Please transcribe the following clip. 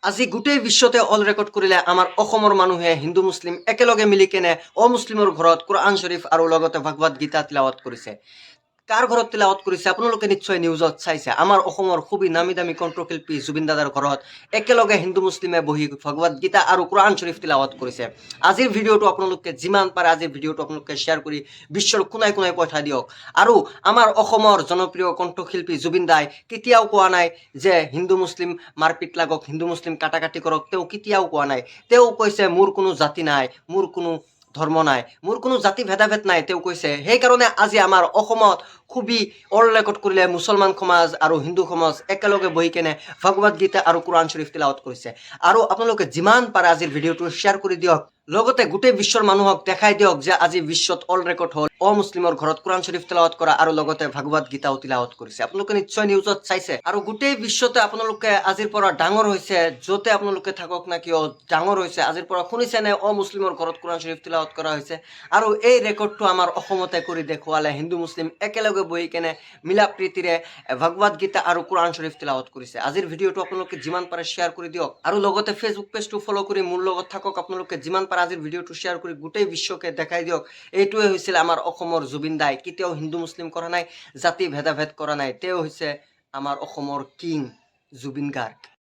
আজি গোটেই বিশ্বতে অল ৰেকৰ্ড কৰিলে আমাৰ অসমৰ মানুহে হিন্দু মুছলিম একেলগে মিলি কেনে অমুছলিমৰ ঘৰত কোৰআন শৰীফ আৰু লগতে ভাগৱত গীতা তিলাৱত কৰিছে। কাৰ ঘৰত তিলাৱত কৰিছে আপোনালোকে নিশ্চয় নিউজত চাইছে। আমাৰ অসমৰ খুবেই নামী দামী কণ্ঠশিল্পী জুবিন দাদাৰ ঘৰত একেলগে হিন্দু মুছলিমে বহি ভগৱত গীতা আৰু কোৰআন শৰীফ তিলাৱত কৰিছে। আজিৰ ভিডিঅ'টো আপোনালোকে যিমান পাৰে আজিৰ ভিডিঅ'টো আপোনালোকে শ্বেয়াৰ কৰি বিশ্বৰ কোনাই কোনাই পঠাই দিয়ক। আৰু আমাৰ অসমৰ জনপ্ৰিয় কণ্ঠশিল্পী জুবিন দাই কেতিয়াও কোৱা নাই যে হিন্দু মুছলিম মাৰপিট লাগক, হিন্দু মুছলিম কাটাকাটি কৰক, তেওঁ কেতিয়াও কোৱা নাই। তেওঁ কৈছে মোৰ কোনো জাতি নাই, মোৰ কোনো ধৰ্ম নাই, মোৰ কোনো জাতি ভেদাভেদ নাই, তেওঁ কৈছে। সেইকাৰণে আজি আমাৰ অসমত খুবেই অল ৰেকৰ্ড কৰিলে মুছলমান সমাজ আৰু হিন্দু সমাজ একেলগে বহি কেনে ভগৱত গীতা আৰু কোৰআন শৰীফ তিলাৱত কৰিছে। আৰু আপোনালোকে যিমান পাৰে আজিৰ ভিডিঅ'টো শ্বেয়াৰ কৰি দিয়ক, লগতে গোটেই বিশ্বৰ মানুহক দেখাই দিয়ক যে আজি বিশ্বত অল ৰেকৰ্ড হ'ল অমুছলিমৰ ঘৰত কোৰআন শৰীফ তিলাৱত কৰা আৰু লগতে ভাগৱত গীতাও তিলাৱত কৰিছে। আপোনালোকে নিশ্চয় নিউজত চাইছে। আৰু গোটেই বিশ্বতে আপোনালোকে আজিৰ পৰা ডাঙৰ হৈছে, য'তে আপোনালোকে থাকক না কিয় ডাঙৰ হৈছে, আজিৰ পৰা শুনিছে নে অমুছলিমৰ ঘৰত কোৰআন শৰীফ তিলাৱত কৰা হৈছে। আৰু এই ৰেকৰ্ডটো আমাৰ অসমতে কৰি দেখুৱালে হিন্দু মুছলিম একেলগে বহি কেনে মিলা প্ৰীতিৰে ভাগৱত গীতা আৰু কোৰআন শৰীফ তিলাৱত কৰিছে। আজিৰ ভিডিঅ'টো আপোনালোকে যিমান পাৰে শ্বেয়াৰ কৰি দিয়ক আৰু লগতে ফেচবুক পেজটো ফ'ল' কৰি মোৰ লগত থাকক। আপোনালোকে যিমান পাৰে আজিৰ ভিডিঅ'টো শ্বেয়াৰ কৰি গোটেই বিশ্বকে দেখাই দিয়ক এইটোৱে হৈছিল আমাৰ অসমৰ জুবিন দাই। কেতিয়াও হিন্দু মুছলিম কৰা নাই, জাতি ভেদাভেদ কৰা নাই। তেওঁ হৈছে আমাৰ অসমৰ কিং জুবিন গাৰ্গ।